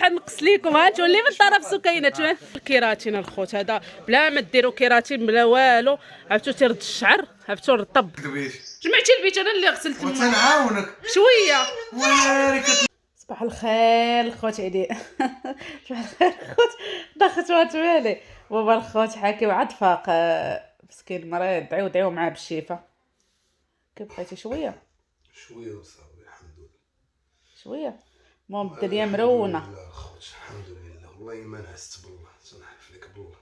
شحال نقص ليكم. ها نتولي من طرف سكينه الكيراتين الخوت هذا بلا ما ديروا كيراتين بلا والو. عرفتو تيرد الشعر، عرفتو رطب. جمعتي البيت انا اللي غسلت وتنعاونك شويه. صباح الخير الخوت علي. صباح الخير الخوت. ضخت والي بابا الخوت حاكي وعاد فاق مسكين مريض. دعيو معاه بالشفاء. كيف بقيتي شويه وصافي الحمد لله. شويه المهم الدنيا مرونه. الحمد لله خوت الحمد لله. والله ما نعست بالله تنحلف لك بالله.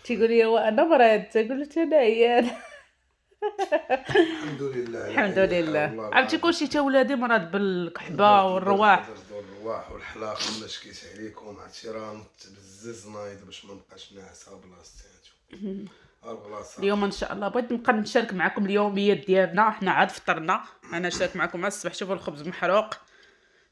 تيقول لي هو انا مريض تقول له انا عيان. الحمد لله الحمد لله. عرفتي كلشي تا ولادي مرض بالكحبه والرواح والحلاق ما شكيت عليكم. عرفتي راه متبزز نايض باش ما نبقاش ناعسه بلاصتي. اليوم ان شاء الله بغيت نبقى نشارك معكم اليوميات ديالنا. حنا عاد فطرنا. انا شارك معكم مع الصباح. شوفوا الخبز محروق.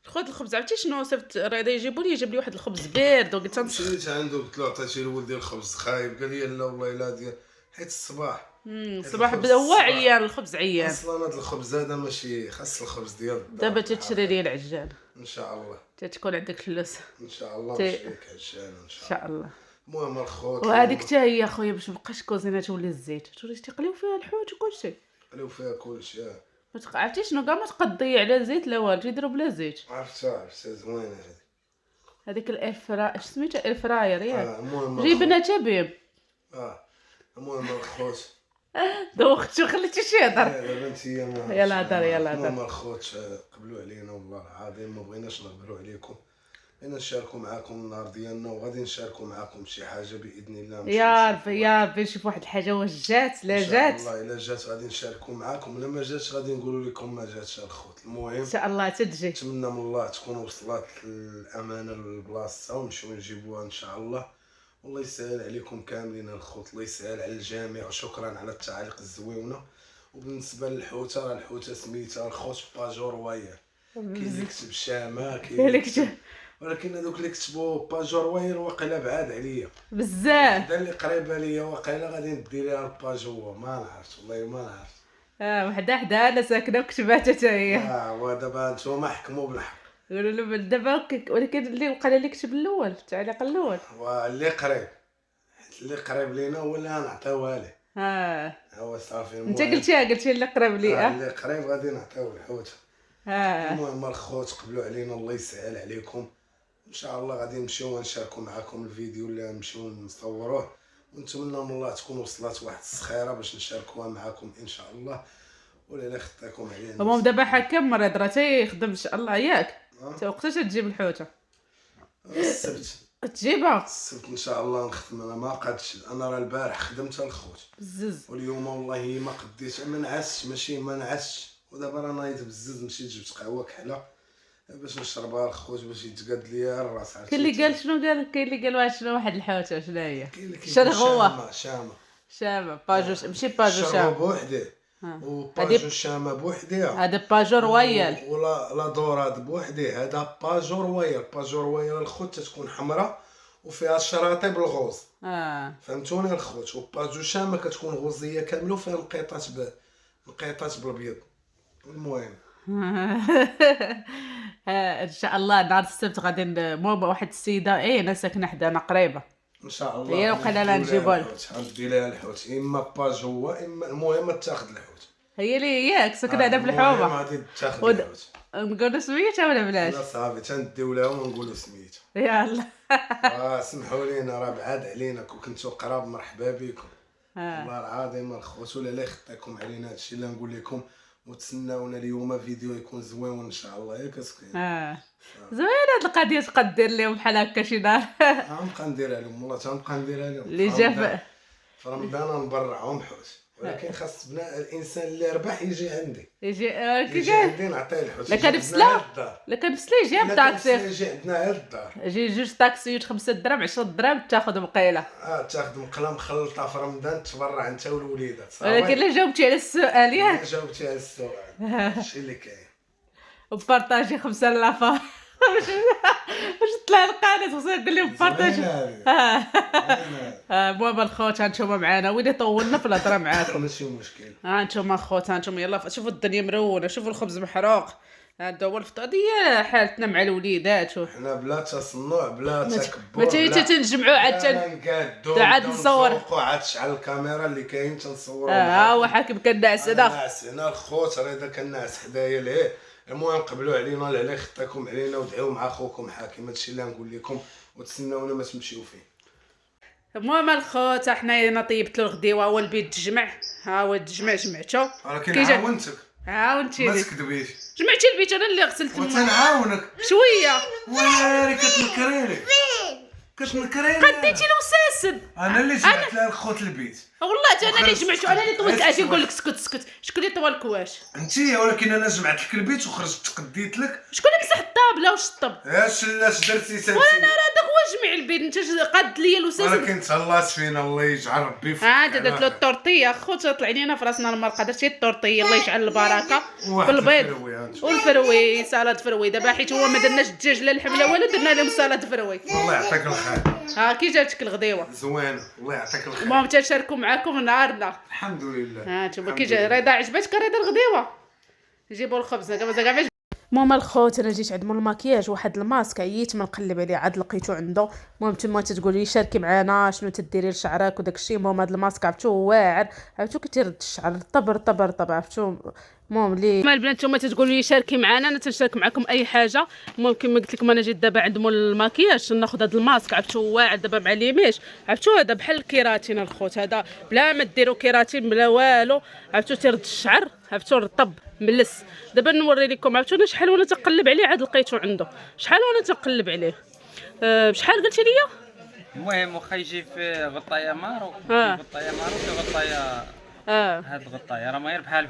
خذ الخبز. عرفتي شنو صيفط رضا يجيبوا لي؟ جاب لي واحد الخبز بارد وقلت مشيت عنده قلت له عطيتي لولدي الخبز خايب. قال لي لا والله لا ديال حيت الصباح. الصباح بدا هو عيان الخبز عيان اصلا هذا الخبز هذا ماشي خاص الخبز ديال الدار. دابا تتشري لي العجال ان شاء الله. تتكون عندك فلوس ان شاء الله نشريك عجال ان شاء الله. المهم الخوت وهذيك حتى هي خويا باش مابقاش كوزينه تولي الزيت تولي تقليو فيها الحوت وكلشي. قالوا فيها كلشي. عرفتي شنو كاع ما تقضي على زيت لا والو تيديروا بلا زيت. عرفتها زوينه هذيك اش سميتها الفراير ياك. المهم جيبنا تبيب. المهم الخوت دوختو خليتي شي يهضر. يلا هضر المهم الخوت قبلوا علينا والله العظيم ما بغيناش نغبروا عليكم. بغينا نشاركوا معكم النهار ديالنا وغادي نشاركوا معكم شي حاجه باذن الله. يا ربي نشوف واحد الحاجه واش جات لا جات. والله الا جات غادي نشاركوا معكم. الا ما جاتش غادي نقولوا لكم ما جاتش الخوت. المهم ان شاء الله تجي. نتمنى من الله تكون وصلت الامانه للبلاصه ونمشيو نجيبوها ان شاء الله. والله يسهل عليكم كاملين الخوت. الله يسهل على الجميع وشكرا على التعاليق الزويونه. وبالنسبه للحوته راه الحوته سميتها الخوت باجو رويال. كاين اللي كتب شامه كاين اللي كتب ولكن هذوك اللي كتبوا باجو رويال واقيلا بعاد عليا بزاف. هذا اللي قريبه ليا واقيلا غادي ندير ليها الباجو. ما نعرفش والله ما نعرف. وحده انا ساكنه وكتبات حتى هي. ودابا نتوما حكموا بالحق. قولوا له دابا ولكن اللي وقع لي كتب الاول التعليق الاول. واللي قريب لينا هو اللي غنعطيوها ليه. هو صافي. انت قلتي اللي قريب لي. اللي قريب غادي نعطيوه الحوته. المهم الخوت قبلوا علينا الله يسهل عليكم. ان شاء الله غادي نمشيو ونشاركوا معكم الفيديو اللي نمشيو نصوروه. ونتمنى من الله تكون وصلت واحد السخيره باش نشاركوها معكم ان شاء الله. ولا خطاكم علينا. المهم دابا حكم مريض راه تيخدم ان شاء الله ياك. تا وقتاش تجيب الحوته؟ السبت تجيبها السبت ان شاء الله نخدم. انا ما قادش. انا راه البارح خدمت الخوت بزز. واليوم والله ما قديتش. ما نعسش ماشي ما نعسش. ودابا راه نايض بزز. مشيت جبت قهوه كحله باش نشربها الخوت باش يتقاد ليا الراس. كاين اللي قال شنو قال؟ كاين اللي قال واحد شنو واحد الحوته شنو هي؟ شرغوه شامه باجو ماشي باجو شامه بوحديه. وباجو شامه بوحديها. هذا باجو رويال. ولا لا دوراد بوحديه. هذا باجو رويال. باجو رويال الخوت تكون حمراء وفيها الشراطي بالغوز. فهمتوني الخوت. وباجو شامه كتكون غوزيه كامله وفيها نقيطات بالابيض. المهم ان شاء الله نهار السبت غادي مو واحد السيده انا ساكنه حدانا قريبه ان شاء الله. هي وقيلا لا نجيبها لها. غندي لها الحوت اما باجو اما المهم تاخذ الحوت. هي اللي ياك ساكنه هنا في الحومه. غادي تاخذ الحوت. نقولوا سميتها ولا بلاش؟ لا صافي تنديو لها ونقولوا سميتها. يلا سمحوا لينا راه بعاد علينا. كنتو قراب مرحبا بكم. والله العظيم الخوت ولا لا يخطيكم علينا هادشي اللي نقول لكم. وتسناونا اليوم فيديو يكون زوين ان شاء الله ياك اسكي. زوينه هاد القضيه. تبقى دير لهم بحال هكا شي نهار. غنبقى نديرها لهم والله. تنبقى نديرها لهم اللي جا في رمضان نبرعهم حوت. ولكن خاص الانسان اللي ربح يجي عندي. يجي عندي نعطيه الحوت. لا كان بسلا يجي بطاكسي. يجي عندنا غير الدار. يجي جوج طاكسيوت 5 دراهم 10 دراهم تاخذ مقيله. تاخذ مقله مخلطه في رمضان تبرع انت والوليدات. ولكن لا جاوبتي على السؤال ياك. جاوبتي على السؤال. هادشي اللي كاين. وبارطاجي 5 لافا باش طلع القناه خصنا نقول لهم بارطاجي. المهم الخوت هانتوما معانا وين طولنا في الهضره معاكم. ماشي مشكل. هانتوما الخوت هانتوما يلا شوفوا الدنيا مرونه. شوفوا الخبز محروق. هذا هو الفطور ديال حالتنا مع الوليدات. حنا بلا تصنع بلا تكبر ما تنجمعوا عاد عاد نصور عاد تشعل الكاميرا اللي كاين تنصوروا. ها هو حاكم كنعس هنا. ناعس هنا الخوت راه كنعس حدايا ليه. المهم قبلوا علينا الله يخطيكم علينا ودعيو مع خوكم حاكم. هادشي اللي نقول لكم وتسناونا ما تمشيو فيه. المهم الخوت حنا طيبت له الغديوه هو البيت تجمع. ها هو تجمع جمعته ولكن عاونتك عاونتيني ما تكذبيش. جمعتي البيت انا اللي غسلت وتنعاونك شويه ويلي كتنكريلي كتنكريلي قديتي له ساسد. انا اللي جمعت لها الخوت البيت والله انا اللي جمعته انا اللي طويت اجي نقول لك سكت شكون اللي طوى الكواش انتي. ولكن انا جمعت لك البيت وخرجت تقديت لك. شكون اللي مسح الطابله وشطب اش درتي سنتي وانا راه داك هو جمع البيت انت قاد ليا الوساس. ولكن تهلاات فينا الله يجعل ربي فيك. عاد درت له الطورطيه خوت طلع لينا في راسنا المرقه درتي الطورطيه الله يجعل البركه بالبيض والفروي سالاد فروي دابا حيت هو ما درناش الدجاج لا اللحم لا والو درنا لهم سالاد فروي. الله يعطيك الخير. ها كي جاتك الغديوه زوينه الله يعطيك الخير. المهم تنشاركوا معاكم نهارنا الحمد لله. ها نتوما كي جا رضا عجبتك رضا الغديوه جيبوا الخبز كاع. المهم الخوت انا جيت عند مول الماكياج واحد الماسك عييت ما نقلب عليه عاد لقيتو عنده. المهم تما تتقول لي شاركي معنا شنو تديري لشعرك وداك الشيء. المهم هذا الماسك عرفتو واعر عرفتو كتيرد الشعر طبر عرفتو. المهم لي ما البنات نتوما تتقولوا لي شاركي معنا انا تنشارك معكم اي حاجه. المهم كما قلت لكم انا جيت دابا عند مول الماكياج ناخذ هذا الماسك عرفتو واعر دابا مع ليميش عرفتو. هذا بحال الكيراتين الخوت هذا بلا ما ديروا كيراتين بلا والو عرفتو تيرد الشعر عرفتو رطب ملس. دابا نوري لكم عرفتو انا شحال وانا تنقلب عليه عاد لقيتو عنده. شحال وانا تنقلب عليه بشحال قلتي لي؟ المهم واخا يجي في غطايه مارو غطايه مارو في غطايه هاد الغطايه راه ماير بحال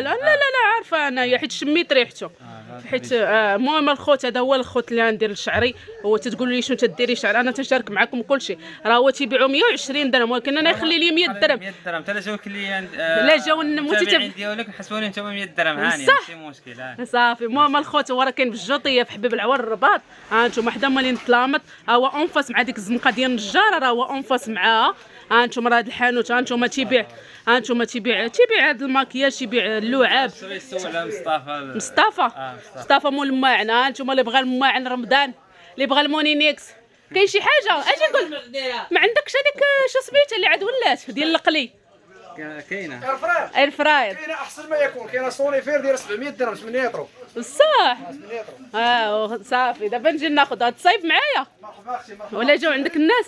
لا عارفه انايا حيت شميت ريحته حيت المهم الخوت هذا هو الخوت اللي غندير لشعري. هو تتقول لي شنو تديري شعر انا تنشارك معكم كلشي. راه هو تيبيعوا 120 درهم ولكن انا يخلي لي 100 درهم. 100 درهم حتى جاو كليان لا جاو المتابعين ديالك نحسبوا لهم نتوما 100 درهم هاني ماشي مشكل. صافي المهم الخوت هو راه كاين بالجوطيه في حبيب العوار الرباط. ها انتم حدا مالين تلامط ها هو اونفاس مع ديك الزنقه ديال النجاره راه هو اونفاس معاها. ها انتم راه هاد الحانوت ها انتم تيبيع هاد الماكياج تيبيع اللعاب. مصطفى مول الماعن. ها انتم اللي بغى الماعن رمضان اللي بغى المونينيكس كاين شي حاجه اجي نقول ما عندكش هذيك شو سميتها اللي عاد ولات ديال القلي كاينه اير فراير كاينه احسن ما يكون. كاينه سونيفير ديال 700 درهم 8 يطرو صح. صافي دابا نجي ناخذ هاد الصايب معايا ولا جاو عندك الناس.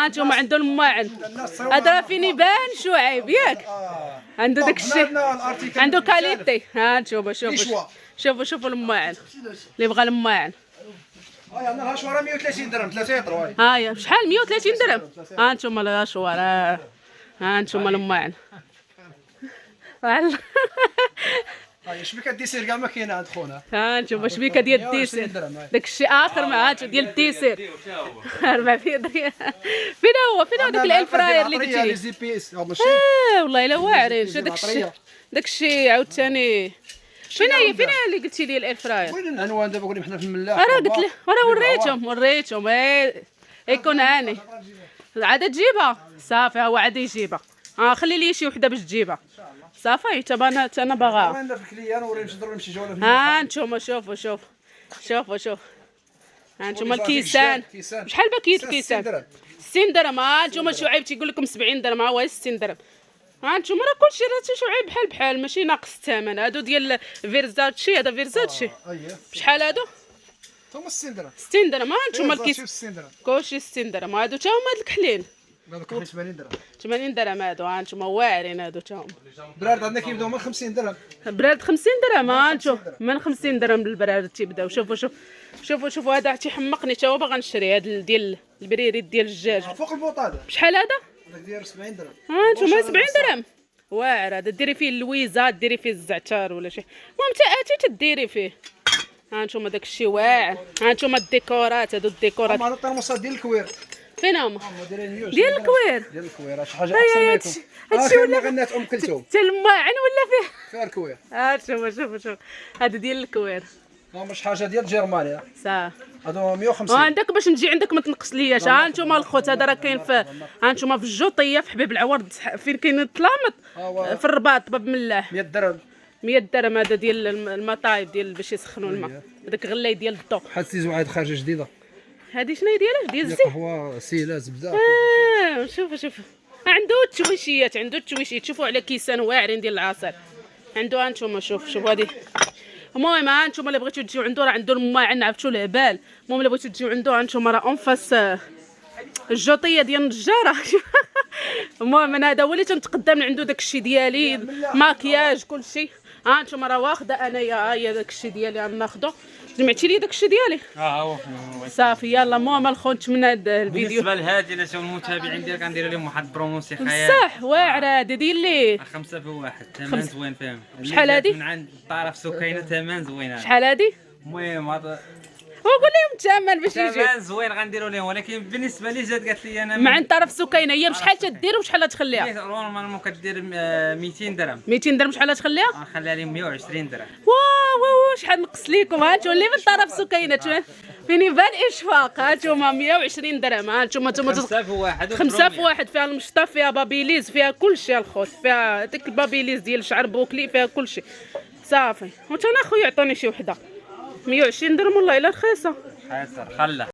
انتم عندهم الماعن هذا راه فين يبان شعيب ياك عنده داك الشيء عنده كاليتي. ها انتم شوفوا الماعن اللي بغى الماعن. عندنا الهشواره 130 درهم 3 يطرو. ها شحال 130 درهم. ها انتم الهشواره ها انتم الماعن. شبيكه ديسير كاع ما كاينه عند خونا. ها نشوف شبيكه ديال الديسير داك الشيء اخر ما هاتو ديال الديسير 400 درهم. فين هو داك الفراير اللي قلتي لي زي بي اس والله الا واعرين داك الشيء عاوتاني. فين هي اللي قلتي لي الاير فراير؟ وين العنوان دابا قولي حنا في الملاح. راه قلت لك وريتهم يكون هاني عاد تجيبها صافي. هو عاد يجيبها خلي لي شي وحده باش تجيبها صافي. حتى انا باغاها. انا في الكليان وريم نضرب نمشي جوله في ها انتم شوفوا ها انتم الكيسان شحال باكيت الكيسان 60 درهم. ها انتم شعيب تيقول لكم 70 درهم ها هو 60 درهم. ها انتم راه كلشي راه شعيب بحال ماشي ناقص الثمن. هادو ديال فيرزاتشي هذا فيرزاتشي شحال هادو؟ هما 60 درهم 60 درهم. ها انتم الكيس 60 درهم كلشي 60 درهم. هادو تا هما هاد الكحلين هذوك 80 درهم 80 درهم هادو. ها انتم واعرين هادو تا هما. براد عندنا كيبداو من 50 درهم. براد 50 درهم. ها انتم من 50 درهم بالبراد تيبداو. شوفوا هذا تيحمقني تا هو باغا نشري هذا ديال البريريت ديال الدجاج فوق البوطه شحال هذا؟ هذاك داير 70 درهم. ها انتم 70 درهم واعر هذا ديري فيه اللويزات ديري فيه الزعتر ولا شي. المهم تا تديري فيه. ها انتم داك الشيء واعر. ها انتم الديكورات هادو الديكورات. هذا الطرموسات ديال الكوير فين هما؟ ديال الكوير شي حاجه احسن ما يكون. هادشي ولا غنات ام كلثوم حتى الماعن ولا فيها الكوير. ها شوف هذا ديال الكوير. مش حاجه ديال جرمانيا صح. هادو 150. عندك باش نجي عندك ما تنقص لياش. ها انتم الخوت هذا راه كاين في ها انتم في الجوطيه في حبيب العوار فين كاين التلامط في الرباط باب ملاح 100 درهم 100 درهم هذا ديال المطايب ديال باش يسخنوا الماء. هذاك غلاي ديال الضو. بحال سيزو عاد خارجه جديده. هذه شنو هي ديالها؟ ديال الزيت. قهوه سيله زبده. شوف عنده التويشيات، عنده التويشيات. شوفوا على كيسان واعرين ديال العصير عنده. هانتوما شوف هذه. المهم هانتوما اللي بغيتو تجيو عنده راه عنده الماعن عرفتو العبال. المهم اللي بغيتو تجيو عنده هانتوما راه اونفاس الجوطيه ديال النجاره. المهم انا هذا هو اللي تنتقدم عنده داكشي ديالي ماكياج كلشي. هانتوما راه واخده انايا، ها هي داكشي ديالي غناخدو. جمعتي لي داكشي ديالي هو صافي. يلا المهم الخو نتمنى هذا الفيديو. بالنسبه لهادي اللي شاف المتابعين ديالك غندير لهم واحد البروموسي خيال صح واعره. هذه ديال لي 5 في 1 ثمن زوين فيهم. شحال هادي؟ من عند طرف سكينه ثمن زوين. شحال هذه؟ المهم هذا وقول لهم الثمن باش يجي. ثمن زوين غنديروا لهم، ولكن بالنسبه لي جات قالت لي انا مع عند طرف سكينه هي بشحال تدير وشحال تخليها؟ نورمالمون كدير 200 درهم. 200 درهم شحال تخليها؟ غنخليها لهم 120 درهم. واو شحال نقص لكم. ها انتم اللي من طرف سكينه فين يبان اشفاق. ها انتم 120 درهم. ها انتم 5 في 1 5 في 1 فيها المشطه، فيها بابيليز، فيها كلشي الخوت، فيها ديك البابيليز ديال الشعر بوكلي، فيها كلشي صافي. وانت انا خويا عطوني شي وحده 120 درهم والله الا رخيصه. حاسر خله